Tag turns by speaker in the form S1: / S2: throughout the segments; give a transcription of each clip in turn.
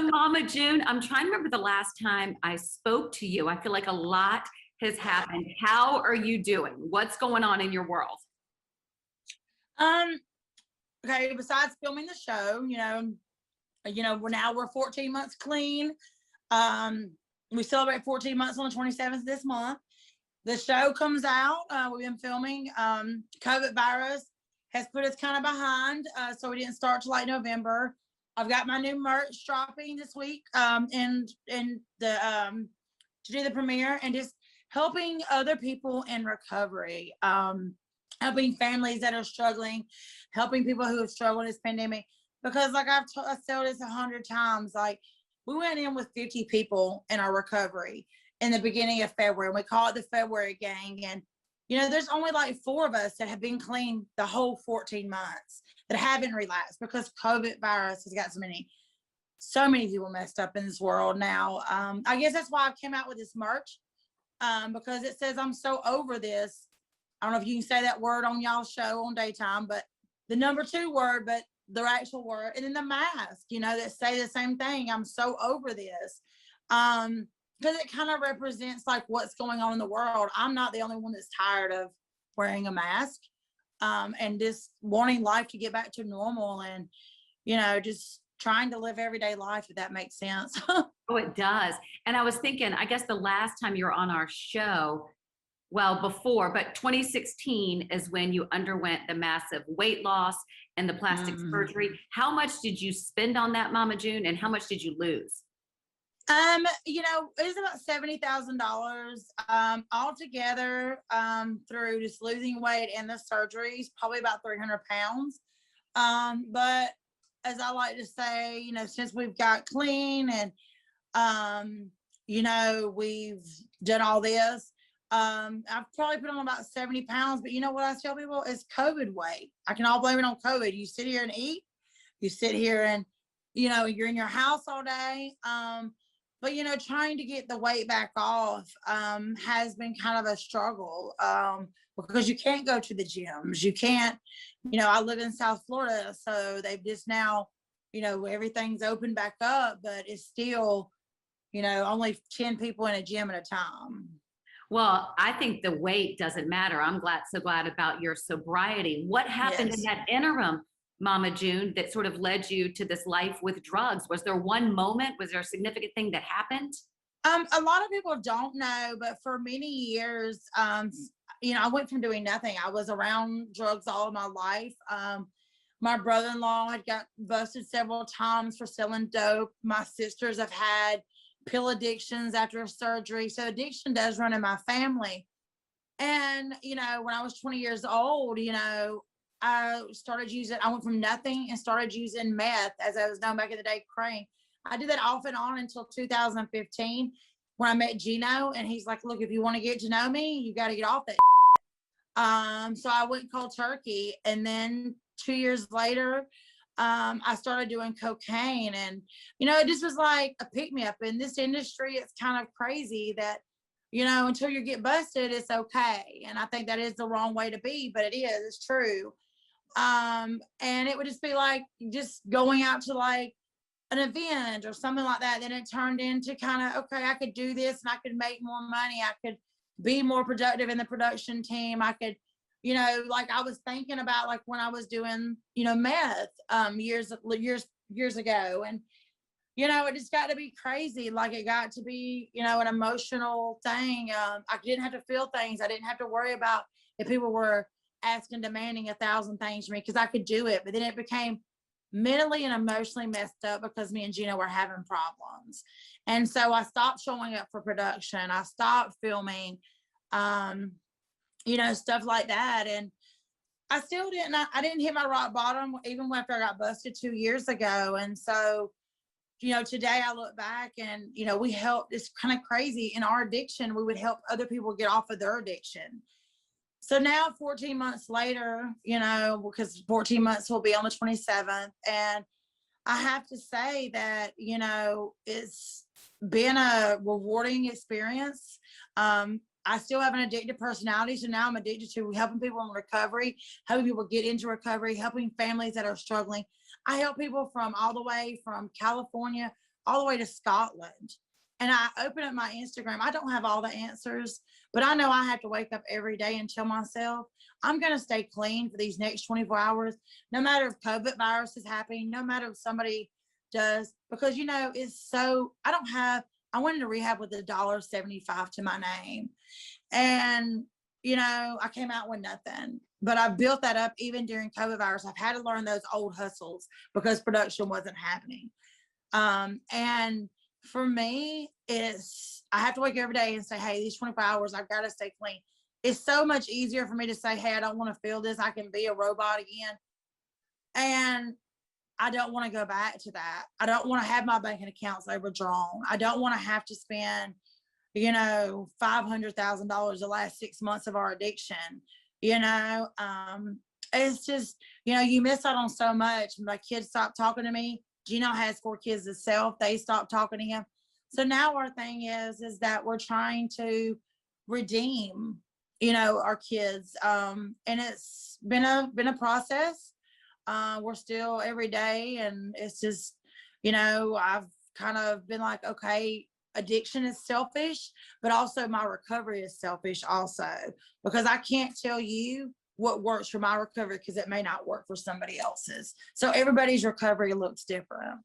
S1: So Mama June, I'm trying to remember the last time I spoke to you. I feel like a lot has happened. How are you doing? What's going on in your world?
S2: Um, okay, besides filming the show, we're 14 months clean. We celebrate 14 months on the 27th this month. The show comes out. We've been filming. COVID virus has put us kind of behind, so we didn't start till like November. I've got my new merch dropping this week, and the to do the premiere and just helping other people in recovery, helping families that are struggling, helping people who have struggled in this pandemic. Because like I've said this 100 times, like we went in with 50 people in our recovery in the beginning of February, and we call it the February gang. And there's only like 4 of us that have been clean the whole 14 months that haven't relapsed because COVID virus has got so many people messed up in this world now. I guess that's why I came out with this merch, because it says I'm so over this. I don't know if you can say that word on y'all's show on daytime, but the number 2 word, but the actual word, and then the mask, that say the same thing. I'm so over this. Because it kind of represents like what's going on in the world. I'm not the only one that's tired of wearing a mask, and just wanting life to get back to normal, and just trying to live everyday life, if that makes sense.
S1: Oh, it does. And I was thinking, I guess the last time you were on our show, well, before, but 2016 is when you underwent the massive weight loss and the plastic surgery. How much did you spend on that, Mama June, and how much did you lose?
S2: It was about $70,000 altogether, through just losing weight and the surgeries, probably about 300 pounds. But as I like to say, since we've got clean and, we've done all this, I've probably put on about 70 pounds, but you know what I tell people is COVID weight. I can all blame it on COVID. You sit here and eat, you sit here and, you're in your house all day. But, trying to get the weight back off has been kind of a struggle, because you can't go to the gyms. You can't, I live in South Florida, so they've just now, everything's opened back up, but it's still, only 10 people in a gym at a time.
S1: Well, I think the weight doesn't matter. I'm so glad about your sobriety. What happened in that interim, Mama June, that sort of led you to this life with drugs? Was there one moment? Was there a significant thing that happened?
S2: A lot of people don't know, but for many years, I went from doing nothing. I was around drugs all of my life. My brother-in-law had got busted several times for selling dope. My sisters have had pill addictions after surgery. So addiction does run in my family. And, when I was 20 years old, I went from nothing and started using meth, as I was known back in the day, Crane. I did that off and on until 2015 when I met Geno, and he's like, look, if you want to get to know me, you got to get off that. So I went cold turkey. And then 2 years later, I started doing cocaine, and, it just was like a pick me up in this industry. It's kind of crazy that, until you get busted, it's okay. And I think that is the wrong way to be, but it is, it's true. And it would just be like just going out to like an event or something like that. Then it turned into kind of, okay, I could do this and I could make more money. I could be more productive in the production team. I could, like I was thinking about like when I was doing, meth, years ago. And, it just got to be crazy. Like it got to be, an emotional thing. I didn't have to feel things. I didn't have to worry about if people were asking, demanding 1,000 things from me, because I could do it. But then it became mentally and emotionally messed up because me and Geno were having problems. And so I stopped showing up for production. I stopped filming, stuff like that. And I still I didn't hit my rock bottom even after I got busted 2 years ago. And so, today I look back and, we helped, it's kind of crazy, in our addiction, we would help other people get off of their addiction. So now 14 months later, because 14 months will be on the 27th. And I have to say that, it's been a rewarding experience. I still have an addictive personality. So now I'm addicted to helping people in recovery, helping people get into recovery, helping families that are struggling. I help people from all the way from California, all the way to Scotland. And I open up my Instagram. I don't have all the answers, but I know I have to wake up every day and tell myself, I'm going to stay clean for these next 24 hours, no matter if COVID virus is happening, no matter if somebody does, because, you know, I went into rehab with $1.75 to my name. And, you know, I came out with nothing, but I built that up even during COVID virus. I've had to learn those old hustles because production wasn't happening. And for me, I have to wake every day and say, hey, these 24 hours, I've got to stay clean. It's so much easier for me to say, hey, I don't want to feel this. I can be a robot again. And I don't want to go back to that. I don't want to have my banking accounts overdrawn. I don't want to have to spend, you know, $500,000 the last 6 months of our addiction. You know, it's just, you know, you miss out on so much. My kids stopped talking to me. Geno has 4 kids himself. They stopped talking to him. So now our thing is that we're trying to redeem, you know, our kids. And it's been a process. We're still every day, and it's just, you know, I've kind of been like, okay, addiction is selfish, but also my recovery is selfish also, because I can't tell you what works for my recovery because it may not work for somebody else's. So everybody's recovery looks different.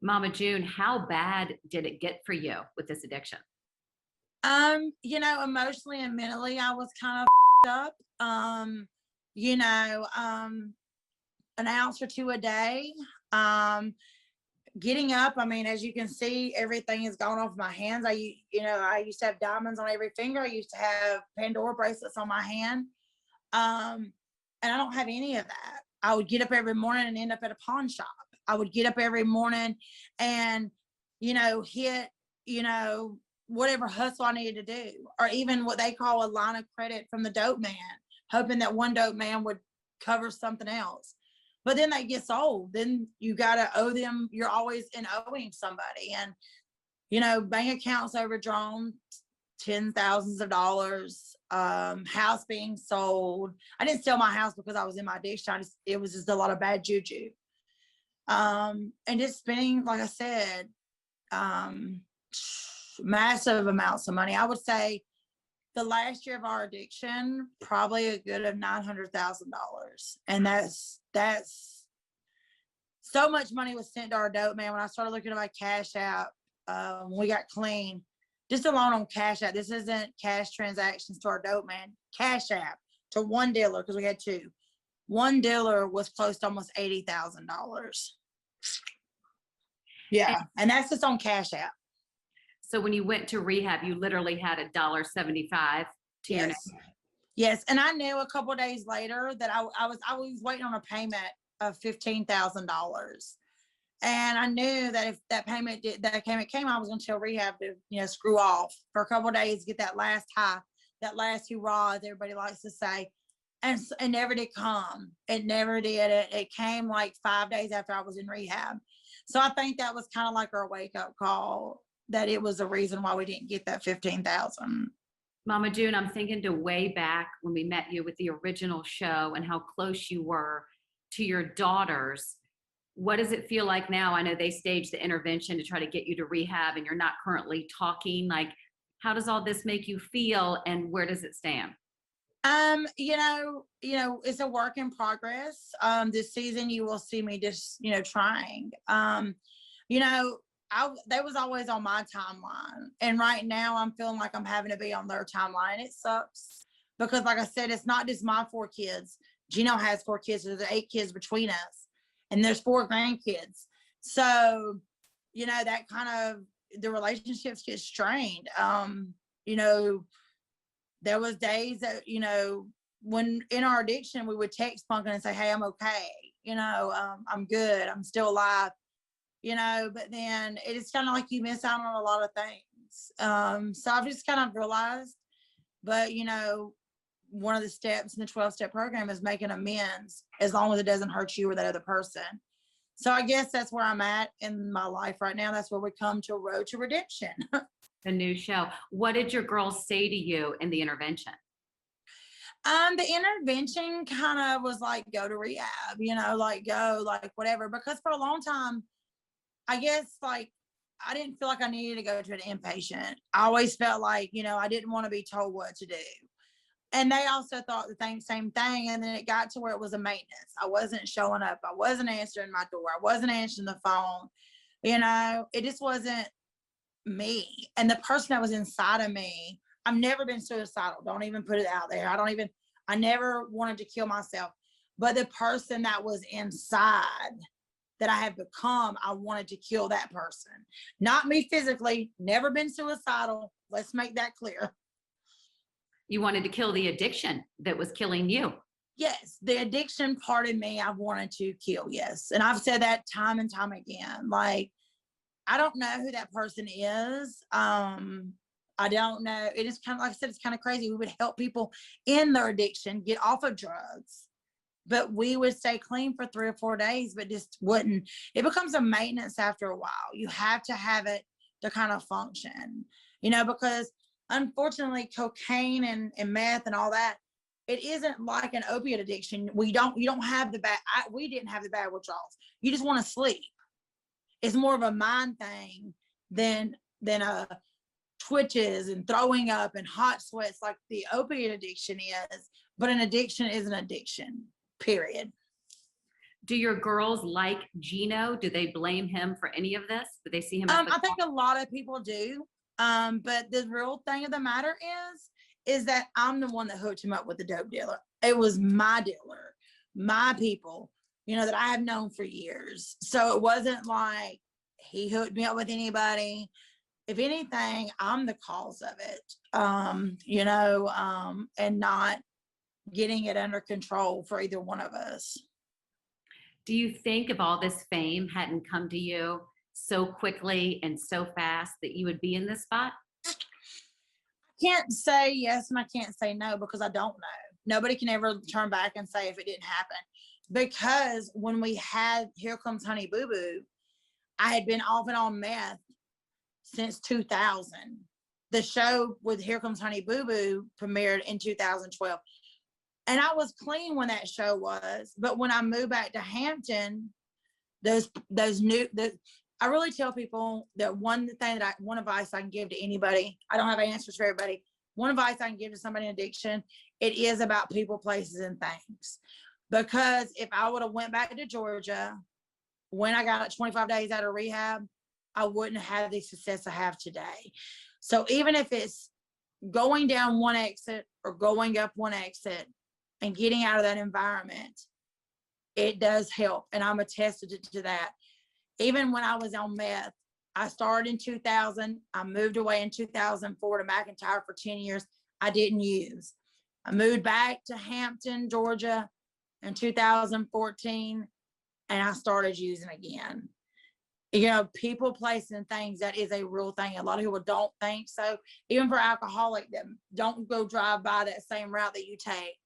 S1: Mama June, how bad did it get for you with this addiction?
S2: You know, emotionally and mentally, I was kind of up. You know, an ounce or 2 a day. Getting up, I mean, as you can see, everything has gone off my hands. I used to have diamonds on every finger. I used to have Pandora bracelets on my hand. And I don't have any of that. I would get up every morning and end up at a pawn shop. I would get up every morning and, you know, hit, you know, whatever hustle I needed to do, or even what they call a line of credit from the dope man, hoping that one dope man would cover something else. But then they get sold. Then you got to owe them. You're always in owing somebody. And, you know, bank accounts overdrawn, $10,000s of dollars, house being sold. I didn't sell my house because I was in my addiction. It was just a lot of bad juju. And just spending, like I said, massive amounts of money. I would say the last year of our addiction, probably a good of $900,000. And that's so much money was sent to our dope man. When I started looking at my Cash App, when we got clean, just alone on Cash App, this isn't cash transactions to our dope man, Cash App to one dealer, because we had 2. One dealer was close to almost $80,000. Yeah, and that's just on Cash App.
S1: So when you went to rehab, you literally had $1.75 to your name.
S2: Yes, and I knew a couple of days later that I was waiting on a payment of $15,000, and I knew that if that payment came, I was going to tell rehab to, you know, screw off for a couple of days, get that last high, that last hurrah, as everybody likes to say, and it never did come. It never did. It came like 5 days after I was in rehab. So I think that was kind of like our wake up call, that it was the reason why we didn't get that 15,000.
S1: Mama June, I'm thinking to way back when we met you with the original show and how close you were to your daughters. What does it feel like now? I know they staged the intervention to try to get you to rehab and you're not currently talking. Like, how does all this make you feel and where does it stand?
S2: You know, it's a work in progress. This season you will see me just, you know, trying. You know, they was always on my timeline, and right now I'm feeling like I'm having to be on their timeline. It sucks because, like I said, it's not just my 4 kids. Geno has 4 kids. So there's 8 kids between us, and there's 4 grandkids. So, you know, that kind of, the relationships get strained. You know, there was days that, you know, when in our addiction, we would text Punkin and say, hey, I'm okay. You know, I'm good. I'm still alive. You know, but then it's kind of like you miss out on a lot of things. So I've just kind of realized, but, you know, one of the steps in the 12-step program is making amends as long as it doesn't hurt you or that other person. So I guess that's where I'm at in my life right now. That's where we come to a road to redemption.
S1: The new show. What did your girls say to you in the intervention?
S2: The intervention kind of was like, go to rehab, you know, like go, like whatever, because for a long time, I guess, like, I didn't feel like I needed to go to an inpatient. I always felt like, I didn't want to be told what to do. And they also thought the same thing. And then it got to where it was a maintenance. I wasn't showing up. I wasn't answering my door. I wasn't answering the phone. It just wasn't me. And the person that was inside of me, I've never been suicidal. Don't even put it out there. I never wanted to kill myself. But the person that was inside that I have become, I wanted to kill that person. Not me physically, never been suicidal. Let's make that clear.
S1: You wanted to kill the addiction that was killing you.
S2: Yes, the addiction part of me, I wanted to kill. Yes. And I've said that time and time again. Like, I don't know who that person is. I don't know. It is kind of, like I said, it's kind of crazy. We would help people in their addiction get off of drugs, but we would stay clean for 3 or 4 days, but just wouldn't. It becomes a maintenance after a while. You have to have it to kind of function, because unfortunately cocaine and meth and all that, it isn't like an opiate addiction. You don't have we didn't have the bad withdrawals. You just want to sleep. It's more of a mind thing than twitches and throwing up and hot sweats like the opiate addiction is. But an addiction is an addiction, period.
S1: Do your girls like Geno? Do they blame him for any of this? Do they see him as
S2: I think a lot of people do. But the real thing of the matter is that I'm the one that hooked him up with the dope dealer. It was my dealer, my people, that I have known for years. So it wasn't like he hooked me up with anybody. If anything, I'm the cause of it, and not getting it under control for either one of us.
S1: Do you think if all this fame hadn't come to you so quickly and so fast that you would be in this spot?
S2: I can't say yes and I can't say no because I don't know. Nobody can ever turn back and say if it didn't happen. Because when we had Here Comes Honey Boo Boo, I had been off and on meth since 2000. The show with Here Comes Honey Boo Boo premiered in 2012. And I was clean when that show was. But when I moved back to Hampton, I really tell people that one advice I can give to anybody, I don't have answers for everybody. One advice I can give to somebody in addiction, it is about people, places, and things. Because if I would have went back to Georgia when I got 25 days out of rehab, I wouldn't have the success I have today. So even if it's going down one exit or going up one exit and getting out of that environment, it does help. And I'm attested to that. Even when I was on meth, I started in 2000. I moved away in 2004 to McIntyre for 10 years. I didn't use. I moved back to Hampton, Georgia in 2014, and I started using again. People, places, and things, that is a real thing. A lot of people don't think so. Even for alcoholic, that don't go drive by that same route that you take.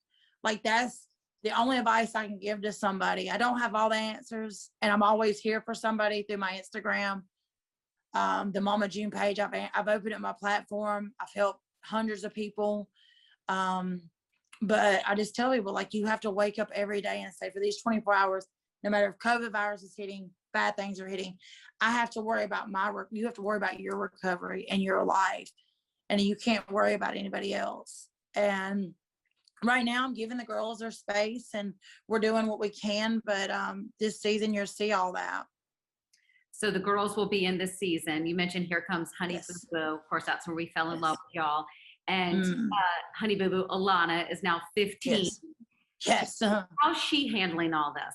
S2: Like, that's the only advice I can give to somebody. I don't have all the answers, and I'm always here for somebody through my Instagram. The Mama June page, I've opened up my platform. I've helped hundreds of people. But I just tell people, like, you have to wake up every day and say, for these 24 hours, no matter if COVID virus is hitting, bad things are hitting, I have to worry about you have to worry about your recovery and your life. And you can't worry about anybody else. And right now I'm giving the girls their space and we're doing what we can. But this season, you'll see all that.
S1: So the girls will be in this season. You mentioned Here Comes Honey
S2: Yes.
S1: Boo Boo. Of course, that's where we fell in love with y'all. And Honey Boo Boo, Alana, is now 15.
S2: Yes.
S1: How's she handling all this?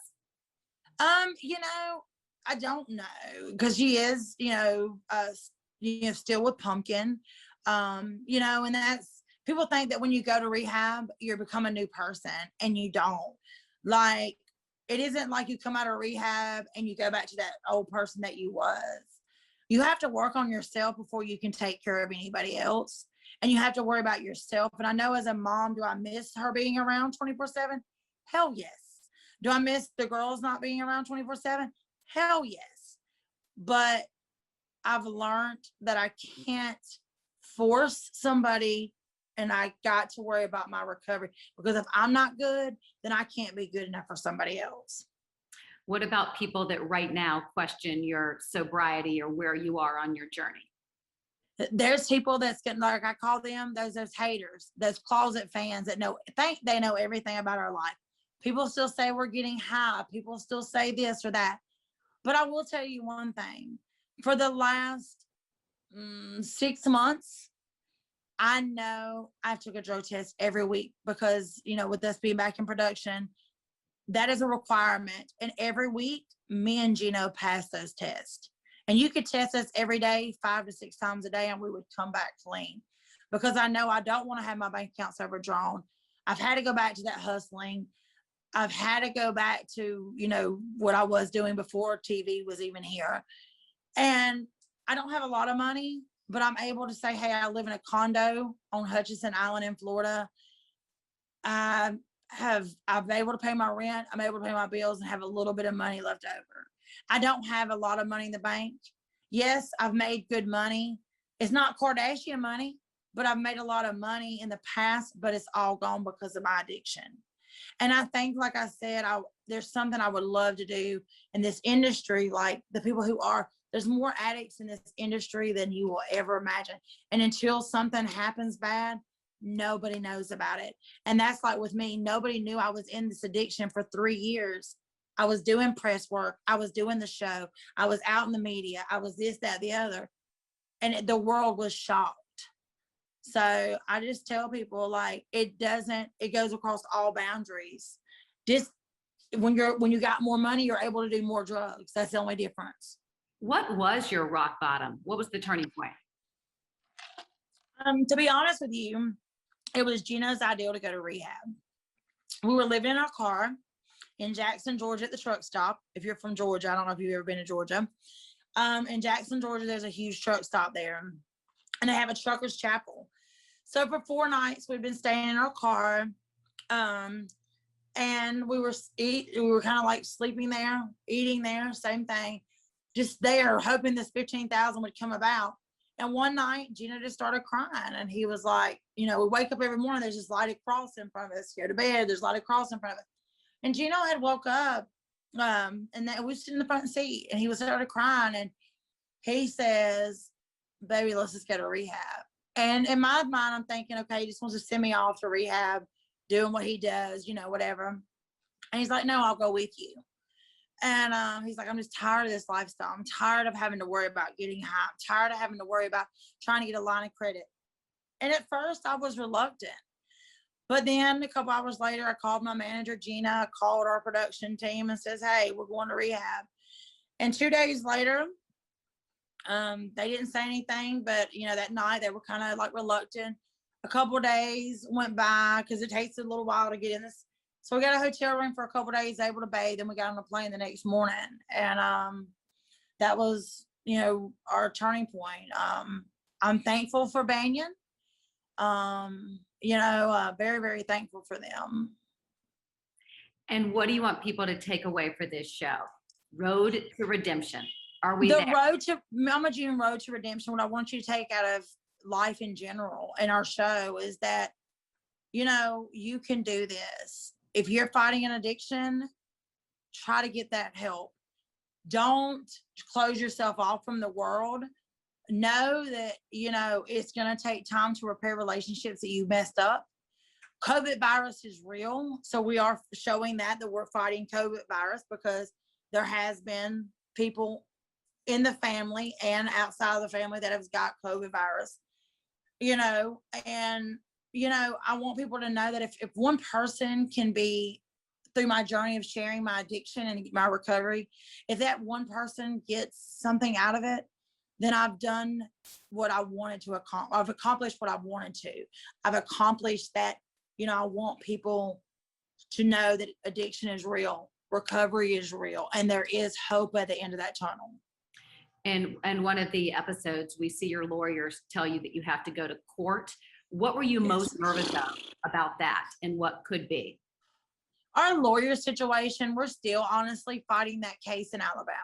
S2: I don't know, because she is, still with Pumpkin. And that's, people think that when you go to rehab, you become a new person, and you don't. Like, it isn't like you come out of rehab and you go back to that old person that you was. You have to work on yourself before you can take care of anybody else. And you have to worry about yourself. And I know as a mom, do I miss her being around 24/7? Hell yes. Do I miss the girls not being around 24/7? Hell yes. But I've learned that I can't force somebody, and I got to worry about my recovery, because if I'm not good, then I can't be good enough for somebody else.
S1: What about people that right now question your sobriety or where you are on your journey?
S2: There's people that's getting, like I call them, those haters, those closet fans that think they know everything about our life. People still say we're getting high. People still say this or that. But I will tell you one thing. For the last 6 months, I know I took a drug test every week because, with us being back in production, that is a requirement. And every week, me and Geno pass those tests. And you could test us every day, 5 to 6 times a day, and we would come back clean. Because I know I don't want to have my bank accounts overdrawn. I've had to go back to that hustling. I've had to go back to, what I was doing before TV was even here. And I don't have a lot of money, but I'm able to say, hey, I live in a condo on Hutchinson Island in Florida. I'm able to pay my rent. I'm able to pay my bills and have a little bit of money left over. I don't have a lot of money in the bank. Yes, I've made good money. It's not Kardashian money, but I've made a lot of money in the past, but it's all gone because of my addiction. And I think, like I said, there's something I would love to do in this industry. Like the people there's more addicts in this industry than you will ever imagine. And until something happens bad, nobody knows about it. And that's like with me, nobody knew I was in this addiction for 3 years. I was doing press work. I was doing the show. I was out in the media. I was this, that, the other. And the world was shocked. So I just tell people, like, it goes across all boundaries. Just when you got more money, you're able to do more drugs. That's the only difference.
S1: What was your rock bottom? What was the turning point?
S2: To be honest with you, it was Geno's idea to go to rehab. We were living in our car in Jackson, Georgia at the truck stop. If you're from Georgia, I don't know if you've ever been to Georgia. In Jackson, Georgia, there's a huge truck stop there. And they have a trucker's chapel. So for 4 nights, we'd been staying in our car. And we were kind of like sleeping there, eating there, same thing. Just there, hoping this 15,000 would come about. And one night, Geno just started crying. And he was like, we wake up every morning, there's this lighted cross in front of us. Go to bed, there's a lighted cross in front of us. And Geno had woke up, and we was sitting in the front seat, and he was started crying. And he says, baby, let's just go to rehab. And in my mind, I'm thinking, okay, he just wants to send me off to rehab, doing what he does, whatever. And he's like, no, I'll go with you. And he's like, I'm just tired of this lifestyle. I'm tired of having to worry about getting high. I'm tired of having to worry about trying to get a line of credit. And at first I was reluctant. But then a couple hours later, I called my manager, Gina. I called our production team and says, hey, we're going to rehab. And 2 days later, they didn't say anything, but that night they were kind of like reluctant. A couple of days went by because it takes a little while to get in this. So we got a hotel room for a couple of days, able to bathe. Then we got on a plane the next morning. And that was, our turning point. I'm thankful for Banyan. Very, very thankful for them.
S1: And what do you want people to take away for this show? Road to Redemption. Are we
S2: there?
S1: Road
S2: to Mama June Road to Redemption. What I want you to take out of life in general and our show is that, you can do this. If you're fighting an addiction, try to get that help. Don't close yourself off from the world. Know that, it's going to take time to repair relationships that you messed up. COVID virus is real. So we are showing that we're fighting COVID virus because there has been people in the family and outside of the family that have got COVID virus, and, I want people to know that if one person can be through my journey of sharing my addiction and my recovery, if that one person gets something out of it, then I've done what I wanted to accomplish. I've accomplished what I wanted to. I've accomplished that, I want people to know that addiction is real, recovery is real, and there is hope at the end of that tunnel.
S1: And one of the episodes, we see your lawyers tell you that you have to go to court. What were you most nervous about that and what could be?
S2: Our lawyer situation, we're still honestly fighting that case in Alabama.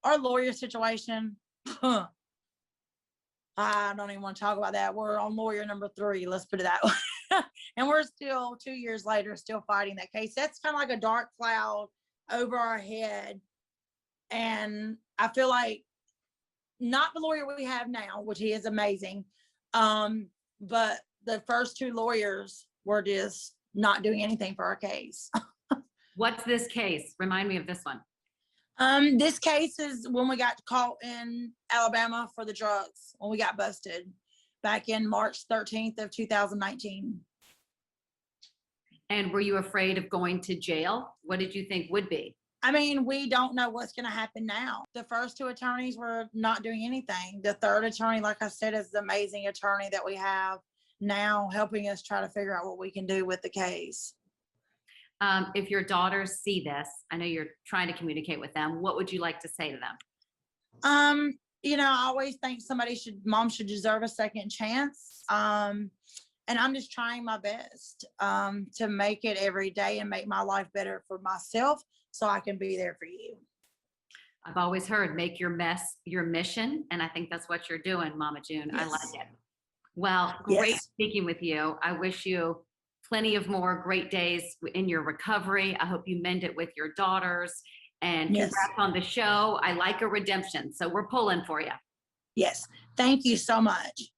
S2: Our lawyer situation, I don't even want to talk about that. We're on lawyer number 3, let's put it that way. And we're still 2 years later, still fighting that case. That's kind of like a dark cloud over our head. And I feel like not the lawyer we have now, which he is amazing, but the first two lawyers were just not doing anything for our case.
S1: What's this case? Remind me of this one.
S2: This case is when we got caught in Alabama for the drugs, when we got busted back in March 13th of 2019.
S1: And were you afraid of going to jail? What did you think would be?
S2: I mean, we don't know what's going to happen now. The first two attorneys were not doing anything. The third attorney, like I said, is the amazing attorney that we have now helping us try to figure out what we can do with the case.
S1: If your daughters see this, I know you're trying to communicate with them. What would you like to say to them?
S2: You know, I always think mom should deserve a second chance. And I'm just trying my best to make it every day and make my life better for myself so I can be there for you.
S1: I've always heard make your mess your mission. And I think that's what you're doing, Mama June.
S2: Yes.
S1: I like it. Well, great
S2: Yes.
S1: speaking with you. I wish you plenty of more great days in your recovery. I hope you mend it with your daughters, and
S2: Yes.
S1: congrats on the show. I like a redemption. So we're pulling for you.
S2: Yes. Thank you so much.